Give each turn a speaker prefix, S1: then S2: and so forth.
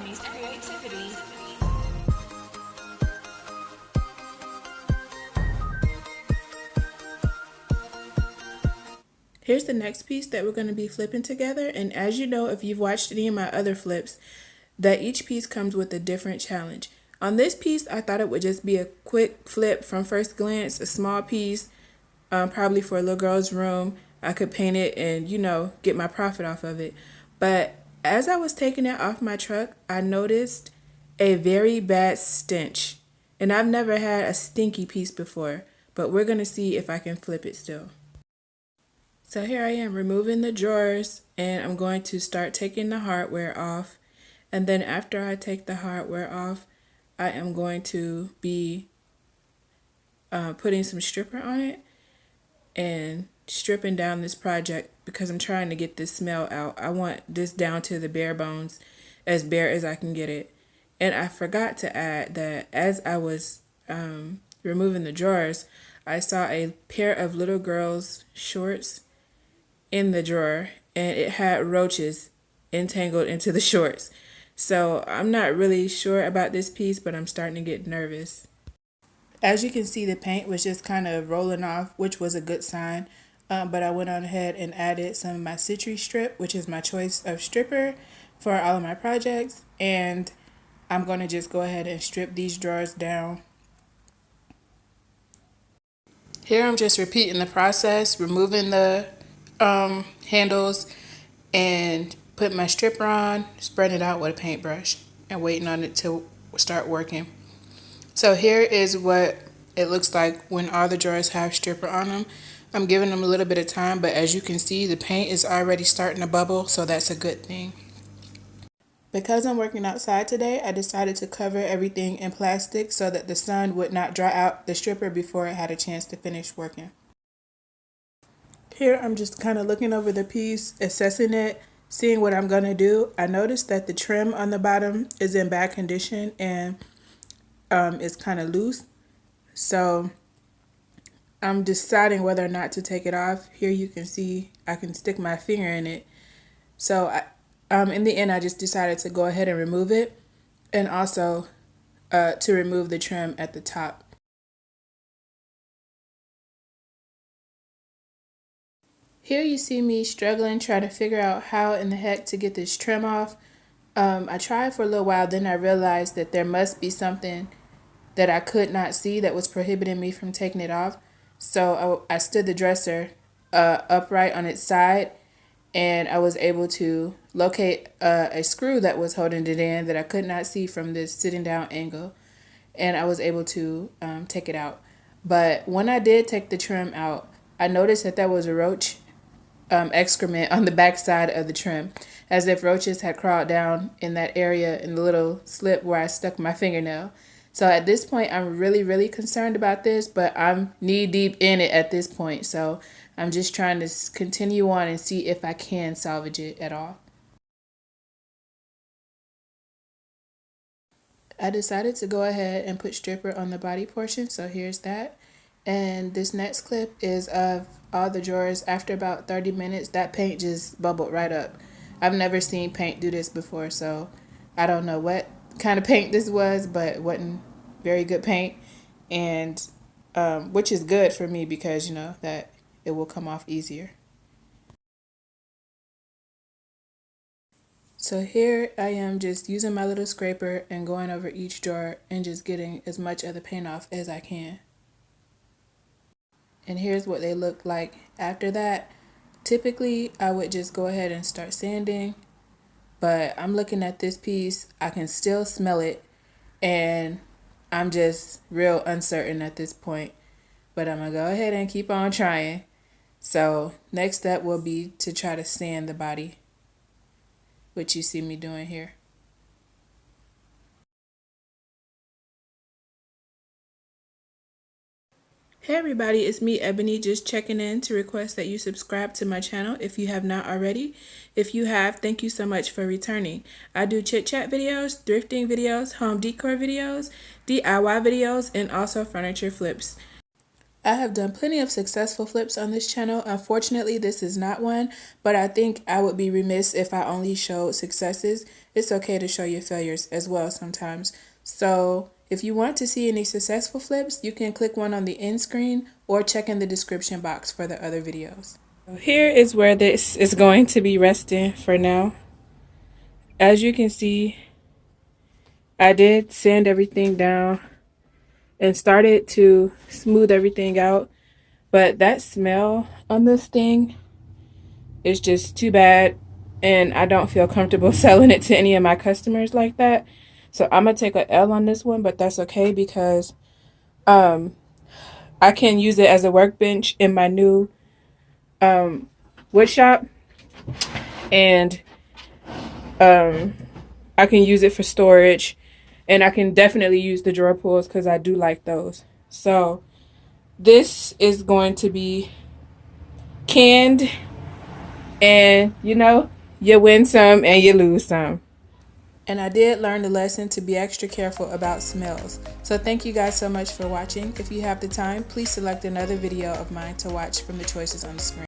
S1: Ebonee's creativity.
S2: Here's the next piece that we're going to be flipping together, and as you know, if you've watched any of my other flips, that each piece comes with a different challenge. On this piece, I thought it would just be a quick flip from first glance, a small piece, probably for a little girl's room. I could paint it and, get my profit off of it. But as I was taking it off my truck, I noticed a very bad stench. And I've never had a stinky piece before, but we're going to see if I can flip it still. So here I am removing the drawers, and I'm going to start taking the hardware off. And then after I take the hardware off, I am going to be putting some stripper on it and stripping down this project because I'm trying to get this smell out. I want this down to the bare bones, as bare as I can get it. And I forgot to add that as I was removing the drawers, I saw a pair of little girls' shorts in the drawer, and it had roaches entangled into the shorts. So I'm not really sure about this piece, but I'm starting to get nervous. As you can see, the paint was just kind of rolling off, which was a good sign. But I went on ahead and added some of my Citrus strip, which is my choice of stripper for all of my projects. And I'm going to just go ahead and strip these drawers down. Here I'm just repeating the process, removing the handles and putting my stripper on, spreading it out with a paintbrush and waiting on it to start working. So here is what it looks like when all the drawers have stripper on them. I'm giving them a little bit of time, but as you can see, the paint is already starting to bubble, so that's a good thing. Because I'm working outside today, I decided to cover everything in plastic so that the sun would not dry out the stripper before it had a chance to finish working. Here I'm just kind of looking over the piece, assessing it, seeing what I'm going to do. I noticed that the trim on the bottom is in bad condition and it's kind of loose. So I'm deciding whether or not to take it off. Here you can see I can stick my finger in it. So in the end, I just decided to go ahead and remove it, and also to remove the trim at the top. Here you see me struggling, trying to figure out how in the heck to get this trim off. I tried for a little while, then I realized that there must be something that I could not see that was prohibiting me from taking it off. So I stood the dresser upright on its side, and I was able to locate a screw that was holding it in that I could not see from this sitting down angle, and I was able to take it out. But when I did take the trim out, I noticed that there was a roach excrement on the back side of the trim, as if roaches had crawled down in that area in the little slip where I stuck my fingernail. So at this point, I'm really, really concerned about this, but I'm knee deep in it at this point. So I'm just trying to continue on and see if I can salvage it at all. I decided to go ahead and put stripper on the body portion, so here's that. And this next clip is of all the drawers. After about 30 minutes, that paint just bubbled right up. I've never seen paint do this before, so I don't know what kind of paint this was, but it wasn't very good paint, and which is good for me because that it will come off easier. So here I am just using my little scraper and going over each drawer and just getting as much of the paint off as I can. And here's what they look like after that. Typically, I would just go ahead and start sanding, but I'm looking at this piece. I can still smell it, and I'm just real uncertain at this point. But I'm going to go ahead and keep on trying. So next step will be to try to sand the body, which you see me doing here. Hey everybody, it's me Ebony, just checking in to request that you subscribe to my channel if you have not already. If you have, thank you so much for returning. I do chit chat videos, thrifting videos, home decor videos, DIY videos, and also furniture flips. I have done plenty of successful flips on this channel. Unfortunately, this is not one, but I think I would be remiss if I only showed successes. It's okay to show your failures as well sometimes. So if you want to see any successful flips, you can click one on the end screen or check in the description box for the other videos. Here is where this is going to be resting for now. As you can see, I did sand everything down and started to smooth everything out, but that smell on this thing is just too bad, and I don't feel comfortable selling it to any of my customers like that. So I'm gonna take a L on this one, but that's okay because I can use it as a workbench in my new wood shop, and I can use it for storage, and I can definitely use the drawer pulls because I do like those. So this is going to be canned, and you know, you win some and you lose some. And I did learn the lesson to be extra careful about smells. So thank you guys so much for watching. If you have the time, please select another video of mine to watch from the choices on the screen.